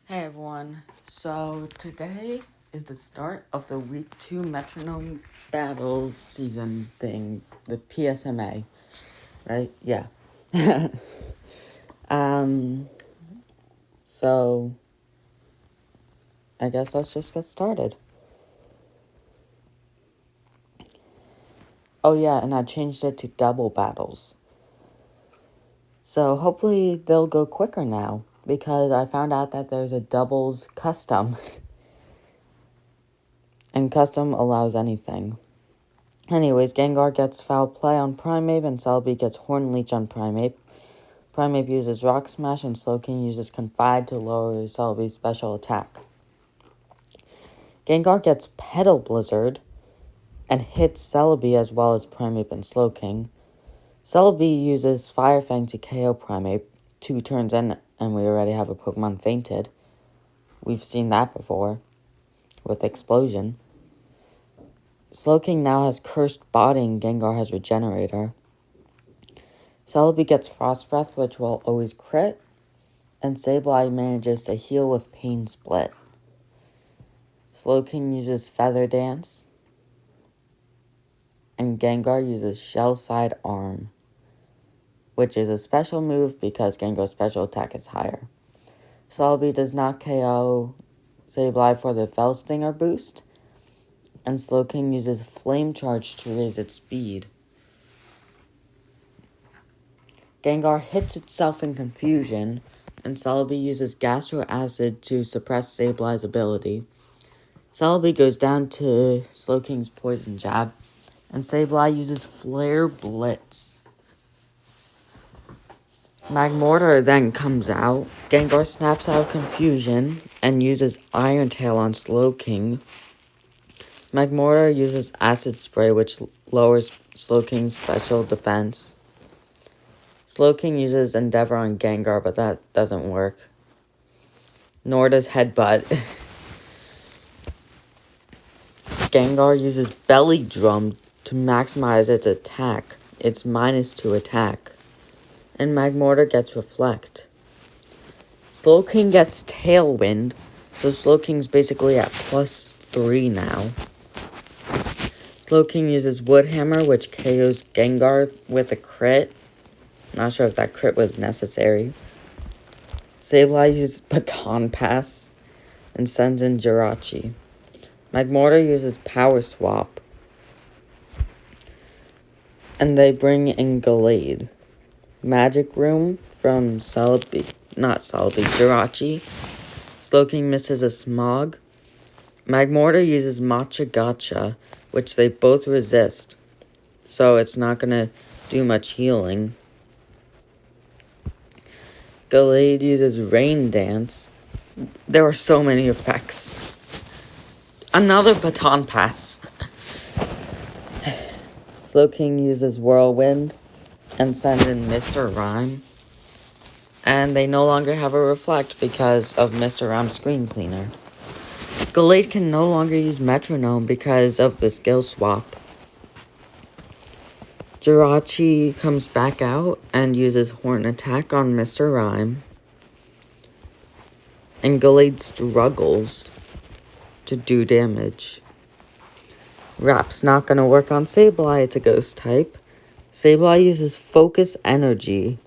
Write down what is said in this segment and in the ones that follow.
Hey everyone, so today is the start of the week 2 metronome battle season thing, the PSMA, right? Yeah. um, so I guess let's just get started. Oh yeah, and I changed it to double battles. So hopefully they'll go quicker now, because I found out that there's a doubles custom, and custom allows anything. Anyways, Gengar gets foul play on Primeape, and Celebi gets Horn Leech on Primeape. Primeape uses Rock Smash, and Slowking uses Confide to lower Celebi's special attack. Gengar gets Petal Blizzard, and hits Celebi as well as Primeape and Slowking. Celebi uses Fire Fang to KO Primeape 2 turns in, and we already have a Pokemon fainted. We've seen that before, with Explosion. Slowking now has Cursed Body, and Gengar has Regenerator. Celebi gets Frost Breath, which will always crit, and Sableye manages to heal with Pain Split. Slowking uses Feather Dance, and Gengar uses Shell Side Arm, which is a special move because Gengar's special attack is higher. Celebi does not KO Sableye for the Fell Stinger boost, and Slowking uses Flame Charge to raise its speed. Gengar hits itself in confusion, and Celebi uses Gastro Acid to suppress Sableye's ability. Celebi goes down to Slowking's Poison Jab, and Sableye uses Flare Blitz. Magmortar then comes out. Gengar snaps out of confusion and uses Iron Tail on Slowking. Magmortar uses Acid Spray, which lowers Slowking's special defense. Slowking uses Endeavor on Gengar, but that doesn't work. Nor does Headbutt. Gengar uses Belly Drum to maximize its attack. It's -2 attack. And Magmortar gets Reflect. Slowking gets Tailwind, so Slowking's basically at +3 now. Slowking uses Wood Hammer, which KOs Gengar with a crit. Not sure if that crit was necessary. Sableye uses Baton Pass and sends in Jirachi. Magmortar uses Power Swap, and they bring in Gallade. Magic Room from Jirachi. Slowking misses a Smog. Magmortar uses Matcha Gotcha, which they both resist, so it's not gonna do much healing. Gallade uses Rain Dance. There are so many effects. Another Baton Pass. Slowking uses Whirlwind and sends in Mr. Rhyme. And they no longer have a Reflect because of Mr. Rhyme's Screen Cleaner. Gallade can no longer use Metronome because of the skill swap. Jirachi comes back out and uses Horn Attack on Mr. Rhyme. And Gallade struggles to do damage. Rap's not going to work on Sableye, it's a ghost type. Sableye uses Focus Energy.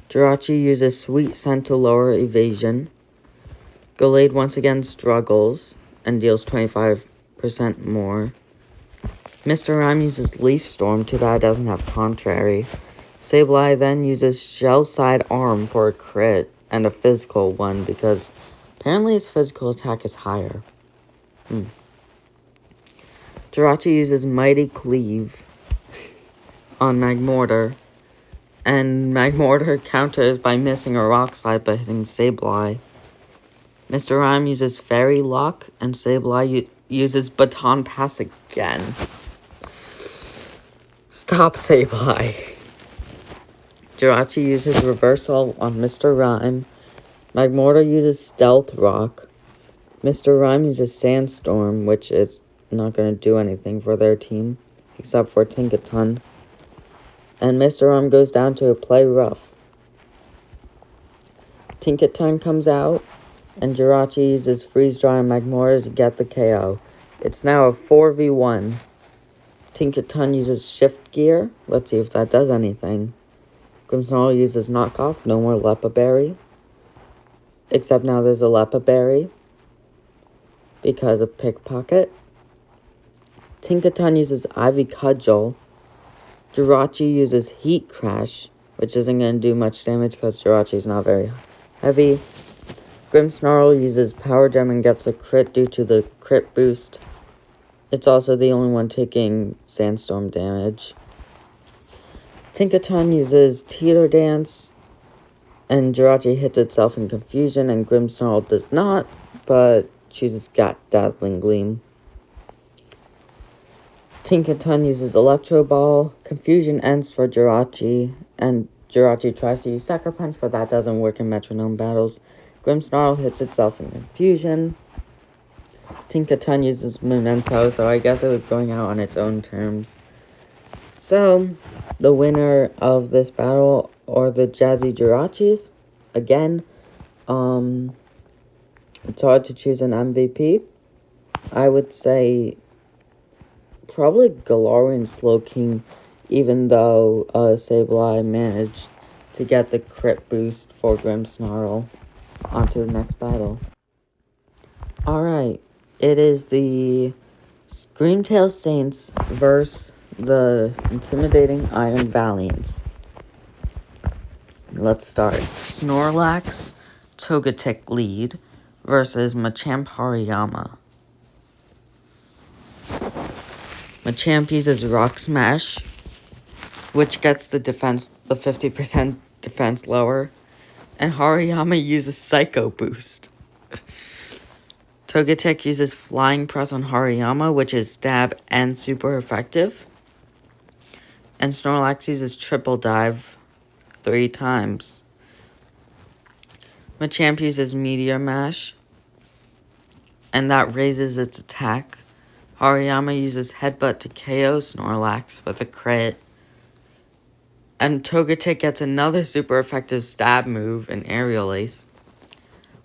Jirachi uses Sweet Scent to lower evasion. Gallade once again struggles and deals 25% more. Mr. Rhyme uses Leaf Storm, too bad it doesn't have Contrary. Sableye then uses Shell Side Arm for a crit and a physical one because apparently its physical attack is higher. Jirachi uses Mighty Cleave on Magmortar, and Magmortar counters by missing a Rock Slide by hitting Sableye. Mr. Rhyme uses Fairy Lock, and Sableye uses Baton Pass again. Stop, Sableye. Jirachi uses Reversal on Mr. Rhyme. Magmortar uses Stealth Rock. Mr. Rhyme uses Sandstorm, which is not going to do anything for their team, except for Tinkaton. And Mr. Rhyme goes down to a Play Rough. Tinkaton comes out, and Jirachi uses Freeze Dry and Magmora to get the KO. It's now a 4v1. Tinkaton uses Shift Gear. Let's see if that does anything. Grimmsnarl uses Knockoff. No more Lepa Berry. Except now there's a Lepa Berry because of Pickpocket. Tinkaton uses Ivy Cudgel. Jirachi uses Heat Crash, which isn't going to do much damage because Jirachi's not very heavy. Grimmsnarl uses Power Gem and gets a crit due to the crit boost. It's also the only one taking Sandstorm damage. Tinkaton uses Teeter Dance, and Jirachi hits itself in confusion, and Grimmsnarl does not, but chooses Dazzling Gleam. Tinkaton uses Electro Ball. Confusion ends for Jirachi, and Jirachi tries to use Sucker Punch, but that doesn't work in Metronome battles. Grimmsnarl hits itself in confusion. Tinkaton uses Memento, so I guess it was going out on its own terms. So, the winner of this battle are the Jazzy Jirachis. Again, it's hard to choose an MVP. I would say probably Galarian Slowking, even though Sableye managed to get the crit boost for Grimmsnarl. On to the next battle. Alright, it is the Screamtail Saints versus the Intimidating Iron Valiants. Let's start. Snorlax, Togetic lead versus Machamp Hariyama. Machamp uses Rock Smash, which gets the 50% defense lower, and Hariyama uses Psycho Boost. Togetic uses Flying Press on Hariyama, which is stab and super effective. And Snorlax uses Triple Dive 3 times. Machamp uses Meteor Mash, and that raises its attack. Hariyama uses Headbutt to KO Snorlax with a crit. And Togetic gets another super effective stab move in Aerial Ace.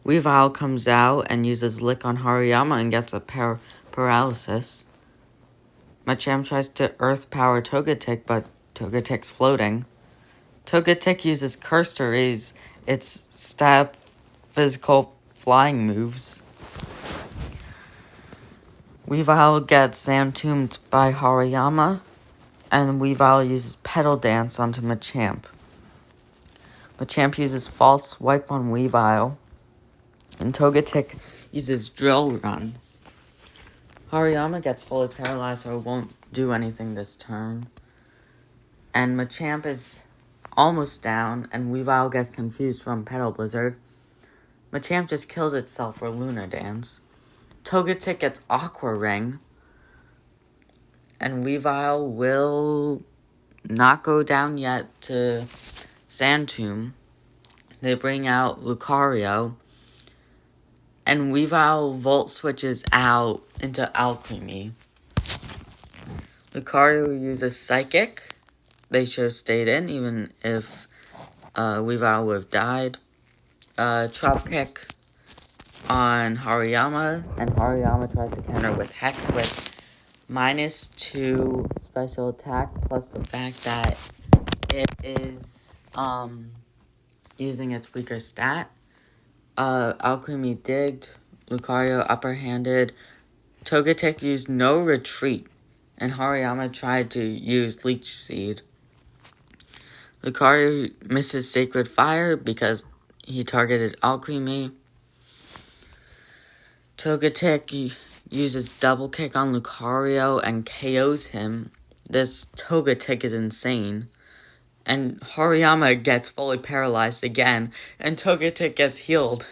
Weavile comes out and uses Lick on Hariyama and gets a paralysis. Machamp tries to Earth Power Togetic, but Togetic's floating. Togetic uses Curse to raise its stab physical flying moves. Weavile gets Sand-Tombed by Hariyama, and Weavile uses Petal Dance onto Machamp. Machamp uses False Swipe on Weavile, and Togetic uses Drill Run. Hariyama gets fully paralyzed, so it won't do anything this turn. And Machamp is almost down, and Weavile gets confused from Petal Blizzard. Machamp just kills itself for Lunar Dance. Togetic gets Aqua Ring, and Weavile will not go down yet to Sand Tomb. They bring out Lucario, and Weavile Volt switches out into Alchemy. Lucario uses Psychic. They should have stayed in, even if Weavile would have died. Drop Kick on Hariyama, and Hariyama tries to counter with Hex with -2 special attack, plus the fact that it is using its weaker stat. Alchemy digged, Lucario upper-handed, Togetic used no retreat, and Hariyama tried to use Leech Seed. Lucario misses Sacred Fire because he targeted Alchemy. Togetic uses Double Kick on Lucario and KOs him. This Togetic is insane. And Hariyama gets fully paralyzed again, and Togetic gets healed.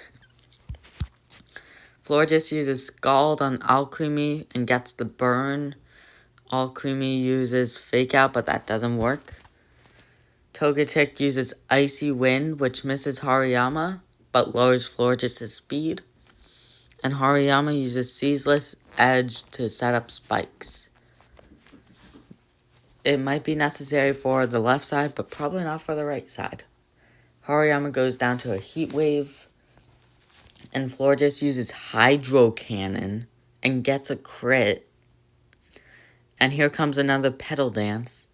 Florges uses Scald on Alchemy and gets the burn. Alchemy uses Fake Out, but that doesn't work. Togetic uses Icy Wind, which misses Hariyama, but lowers Florges' speed. And Hariyama uses Ceaseless Edge to set up spikes. It might be necessary for the left side, but probably not for the right side. Hariyama goes down to a heat wave, and Florges uses Hydro Cannon and gets a crit. And here comes another Petal Dance.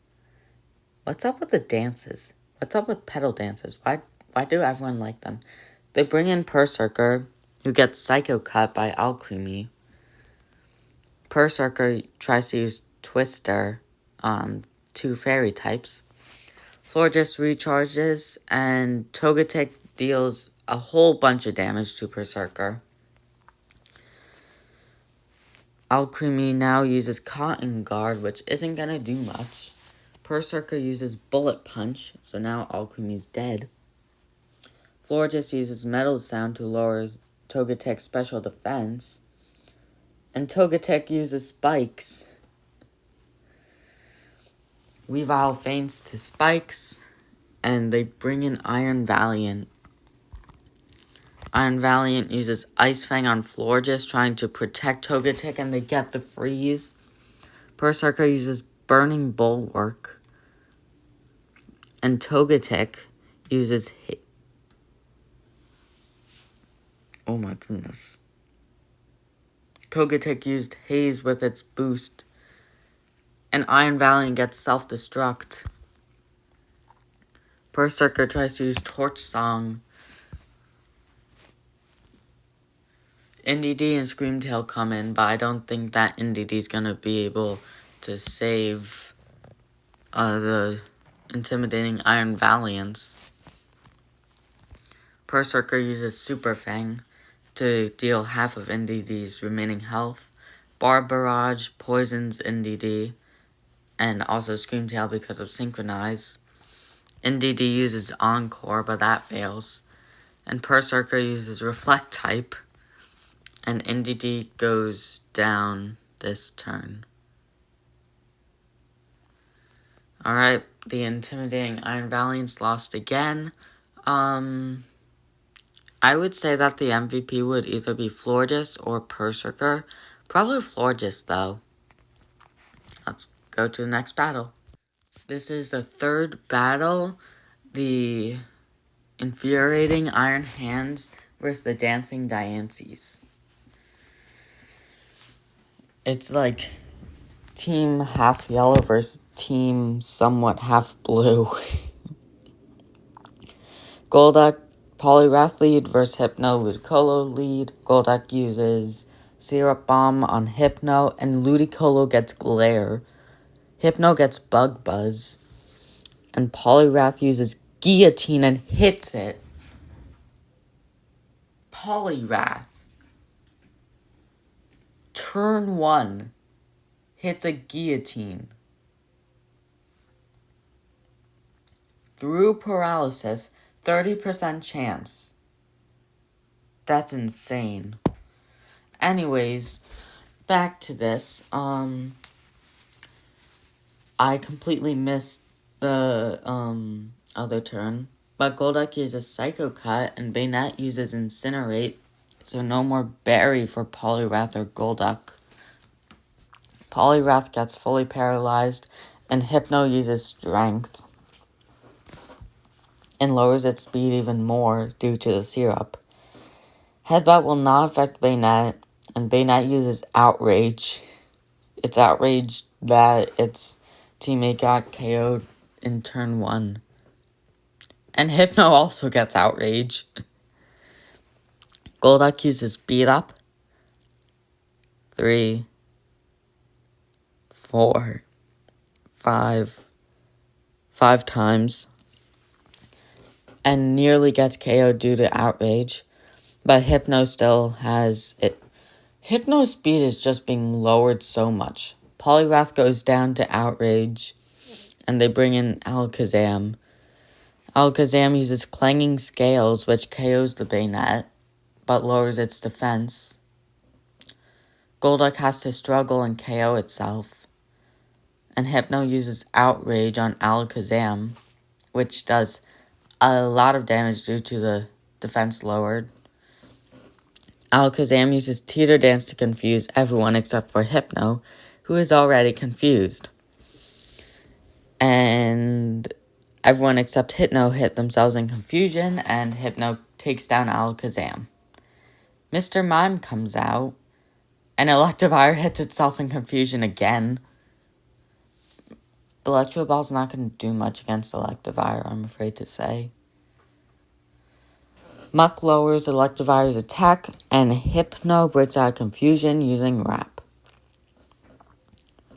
What's up with the dances? What's up with Petal Dances? Why do everyone like them? They bring in Berserker, who gets Psycho Cut by Alchemy. Berserker tries to use Twister on 2 fairy types. Florges recharges, and Togetic deals a whole bunch of damage to Berserker. Alchemy now uses Cotton Guard, which isn't gonna do much. Berserker uses Bullet Punch, so now Alchemy's dead. Florges uses Metal Sound to lower Togetic's special defense. And Togetic uses Spikes. Weavile faints to Spikes, and they bring in Iron Valiant. Iron Valiant uses Ice Fang on Florges, trying to protect Togetic, and they get the freeze. Berserker uses Burning Bulwark. And Togetic uses... Oh my goodness. Togetic used Haze with its boost. And Iron Valiant gets self-destruct. Berserker tries to use Torch Song. NDD and Screamtail come in, but I don't think that NDD's gonna be able to save the intimidating Iron Valiants. Berserker uses Super Fang to deal half of NDD's remaining health. Barb Barrage poisons NDD, and also Screamtail because of Synchronize. NDD uses Encore, but that fails. And Berserker uses Reflect type, and NDD goes down this turn. Alright, the intimidating Iron Valiants lost again. I would say that the MVP would either be Florges or Berserker. Probably Florges, though. Let's go to the next battle. This is the third battle. The Infuriating Iron Hands versus the Dancing Diancies. It's like team half yellow versus team somewhat half blue. Golduck, Poliwrath lead versus Hypno, Ludicolo lead. Golduck uses Syrup Bomb on Hypno, and Ludicolo gets Glare. Hypno gets Bug Buzz, and Poliwrath uses Guillotine and hits it. Poliwrath, turn 1, hits a Guillotine. Through Paralysis, 30% chance. That's insane. Anyways, back to this. I completely missed the other turn. But Golduck uses Psycho Cut, and Banette uses Incinerate. So no more Berry for Poliwrath or Golduck. Poliwrath gets fully paralyzed, and Hypno uses Strength and lowers its speed even more due to the syrup. Headbutt will not affect Banette, and Banette uses Outrage. It's outraged that its teammate got KO'd in turn 1. And Hypno also gets Outrage. Golduck uses Beat Up. 3, 4, 5 times. And nearly gets KO'd due to Outrage. But Hypno still has it. Hypno's speed is just being lowered so much. Poliwrath goes down to Outrage, and they bring in Alakazam. Alakazam uses Clanging Scales, which KOs the Banette, but lowers its defense. Golduck has to struggle and KO itself. And Hypno uses Outrage on Alakazam, which does a lot of damage due to the defense lowered. Alakazam uses Teeter Dance to confuse everyone except for Hypno, who is already confused. And Everyone except Hypno hit themselves in confusion, and Hypno takes down Alakazam. Mr. Mime comes out, and Electivire hits itself in confusion again. Electro Ball's not going to do much against Electivire, I'm afraid to say. Muck lowers Electivire's attack, and Hypno breaks out of confusion using Wrap.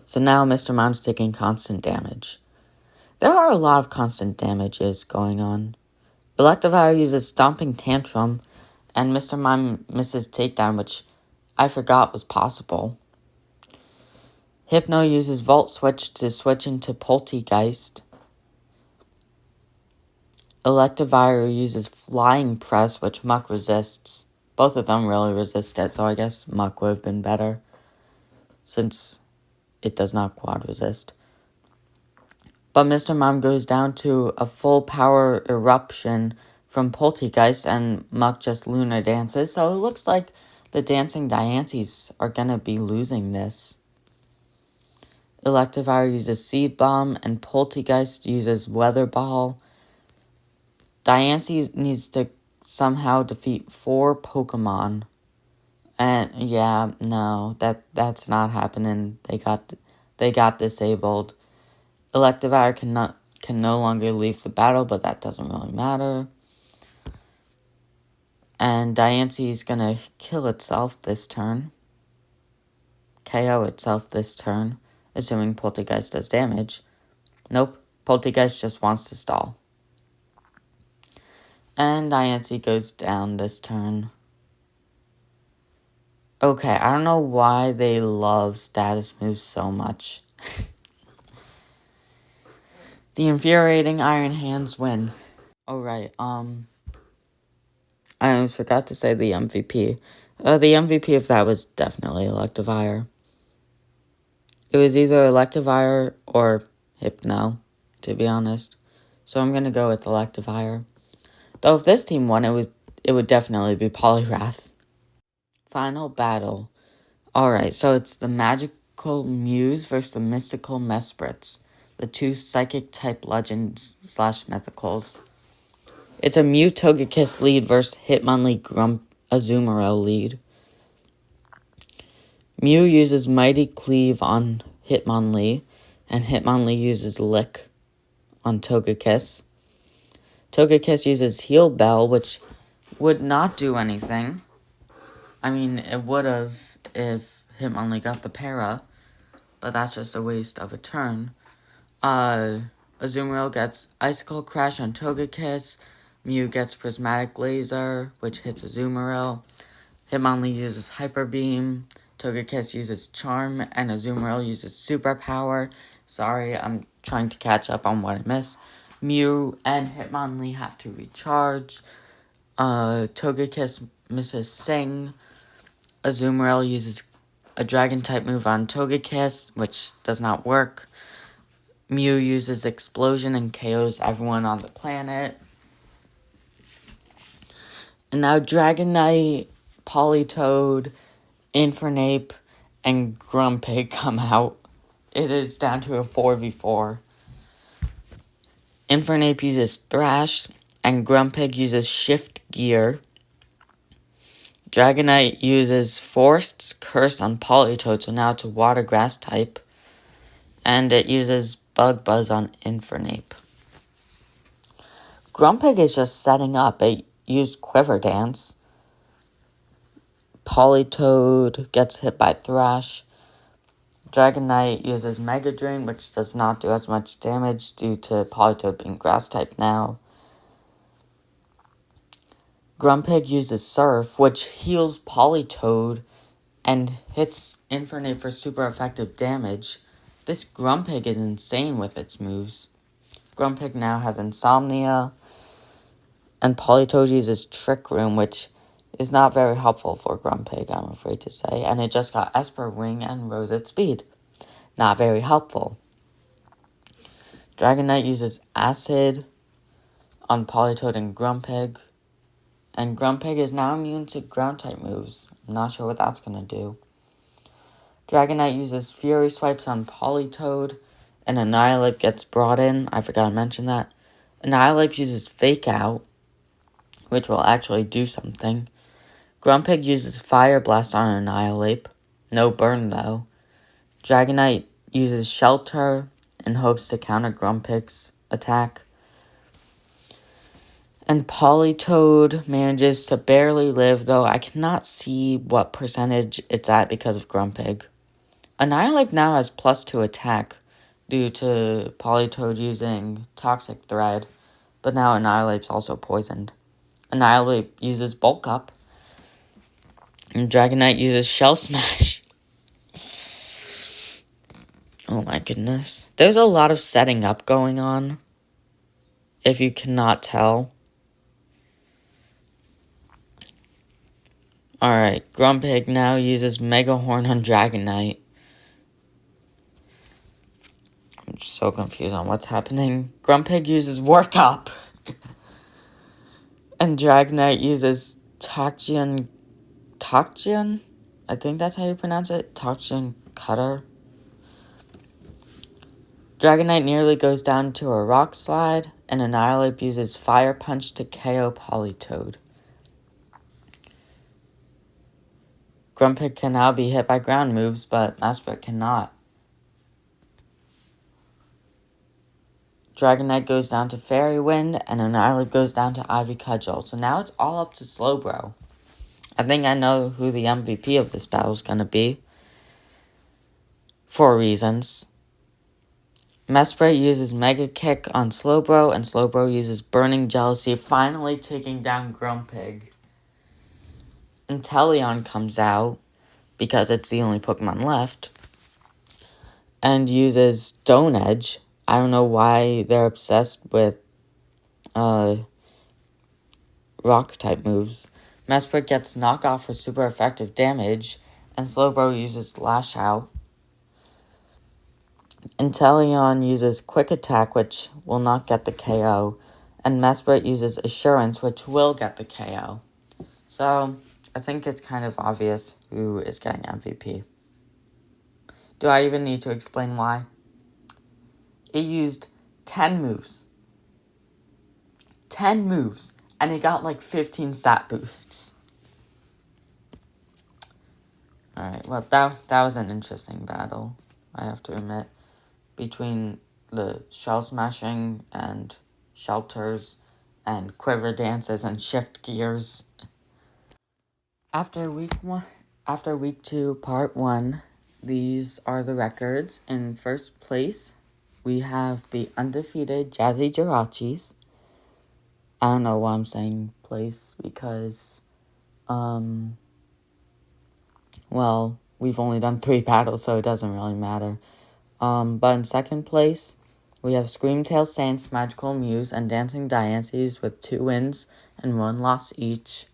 So now Mr. Mime's taking constant damage. There are a lot of constant damages going on. Electivire uses Stomping Tantrum, and Mr. Mime misses Takedown, which I forgot was possible. Hypno uses Volt Switch to switch into Poltegeist. Electivire uses Flying Press, which Muck resists. Both of them really resist it, so I guess Muck would have been better, since it does not quad resist. But Mr. Mime goes down to a full power eruption from Poltegeist, and Muck just Lunar dances, so it looks like the Dancing Diancies are gonna be losing this. Electivire uses Seed Bomb, and Poltegeist uses Weather Ball. Diancie needs to somehow defeat 4 Pokemon. And yeah, no, that's not happening. They got disabled. Electivire can no longer leave the battle, but that doesn't really matter. And Diancie is gonna kill itself this turn. KO itself this turn, assuming Poltegeist does damage. Nope, Poltegeist just wants to stall. And Diancie goes down this turn. Okay, I don't know why they love status moves so much. The infuriating Iron Hands win. Oh, right, I almost forgot to say the MVP. The MVP of that was definitely Electivire. It was either Electivire or Hypno, to be honest. So I'm gonna go with Electivire. Though if this team won, it would definitely be Poliwrath. Final battle. Alright, so it's the Magical Muse versus the Mystical Mespritz, the two Psychic-type legends / mythicals. It's a Mew Togekiss lead versus Hitmonlee Azumarill lead. Mew uses Mighty Cleave on Hitmonlee, and Hitmonlee uses Lick on Togekiss. Togekiss uses Heal Bell, which would not do anything. I mean, it would have if Hitmonlee got the para, but that's just a waste of a turn. Azumarill gets Icicle Crash on Togekiss. Mew gets Prismatic Laser, which hits Azumarill. Hitmonlee uses Hyper Beam. Togekiss uses Charm, and Azumarill uses Super Power. Sorry, I'm trying to catch up on what I missed. Mew and Hitmonlee have to recharge. Togekiss misses Sing. Azumarill uses a Dragon-type move on Togekiss, which does not work. Mew uses Explosion and KOs everyone on the planet. And now Dragonite, Politoed, Infernape, and Grumpig come out. It is down to a 4v4. Infernape uses Thrash, and Grumpig uses Shift Gear. Dragonite uses Forced's Curse on Politoed, so now it's a Water Grass type. And it uses Bug Buzz on Infernape. Grumpig is just setting up. It used Quiver Dance. Politoed gets hit by Thrash. Dragonite uses Mega Drain, which does not do as much damage due to Politoed being Grass type now. Grumpig uses Surf, which heals Politoed and hits Infernape for super effective damage. This Grumpig is insane with its moves. Grumpig now has Insomnia, and Politoed uses Trick Room, which is not very helpful for Grumpig, I'm afraid to say, and it just got Esper Wing and rose its speed. Not very helpful. Dragonite uses Acid on Politoed and Grumpig, and Grumpig is now immune to Ground-type moves. I'm not sure what that's going to do. Dragonite uses Fury Swipes on Politoed, and Annihilate gets brought in. I forgot to mention that. Annihilate uses Fake Out, which will actually do something. Grumpig uses Fire Blast on Annihilate. No burn though. Dragonite uses Shelter in hopes to counter Grumpig's attack. And Politoed manages to barely live, though I cannot see what percentage it's at because of Grumpig. Annihilate now has +2 attack due to Politoed using Toxic Thread, but now Annihilate's also poisoned. Annihilate uses Bulk Up, and Dragonite uses Shell Smash. Oh my goodness. There's a lot of setting up going on, if you cannot tell. Alright, Grumpig now uses Mega Horn on Dragonite. I'm so confused on what's happening. Grumpig uses Work Up. And Dragonite uses Toxian? I think that's how you pronounce it. Toxian Cutter. Dragonite nearly goes down to a Rock Slide, and Annihilate uses Fire Punch to KO Politoed. Grumpig can now be hit by ground moves, but Mesprit cannot. Dragonite goes down to Fairy Wind, and Annihilate goes down to Ivy Cudgel. So now it's all up to Slowbro. I think I know who the MVP of this battle is going to be. 4 reasons. Mesprit uses Mega Kick on Slowbro, and Slowbro uses Burning Jealousy, finally taking down Grumpig. Inteleon comes out, because it's the only Pokemon left, and uses Stone Edge. I don't know why they're obsessed with Rock-type moves. Mesprit gets Knock Off for super effective damage, and Slowbro uses Lash Out. Inteleon uses Quick Attack, which will not get the KO, and Mesprit uses Assurance, which will get the KO. So, I think it's kind of obvious who is getting MVP. Do I even need to explain why? It used 10 moves. 10 moves, and it got like 15 stat boosts. Alright, well, that was an interesting battle, I have to admit. Between the Shell Smashing and Shelters and Quiver Dances and Shift Gears. After week 2, part 1, these are the records. In first place, we have the undefeated Jazzy Jirachis. I don't know why I'm saying place, because, well, we've only done 3 battles, so it doesn't really matter. But in second place, we have Screamtail Saints, Magical Muse, and Dancing Diances with 2 wins and 1 loss each.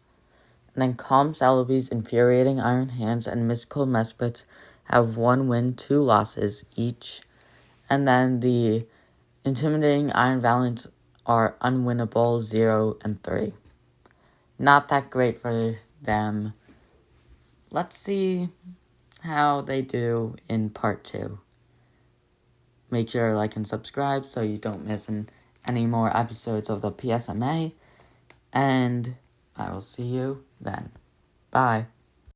And then Calm Celebi's Infuriating Iron Hands and Mystical Mesprits have 1 win, 2 losses each. And then the Intimidating Iron Valiants are unwinnable, 0 and 3. Not that great for them. Let's see how they do in part 2. Make sure to like and subscribe so you don't miss any more episodes of the PSMA. And I will see you then. Bye.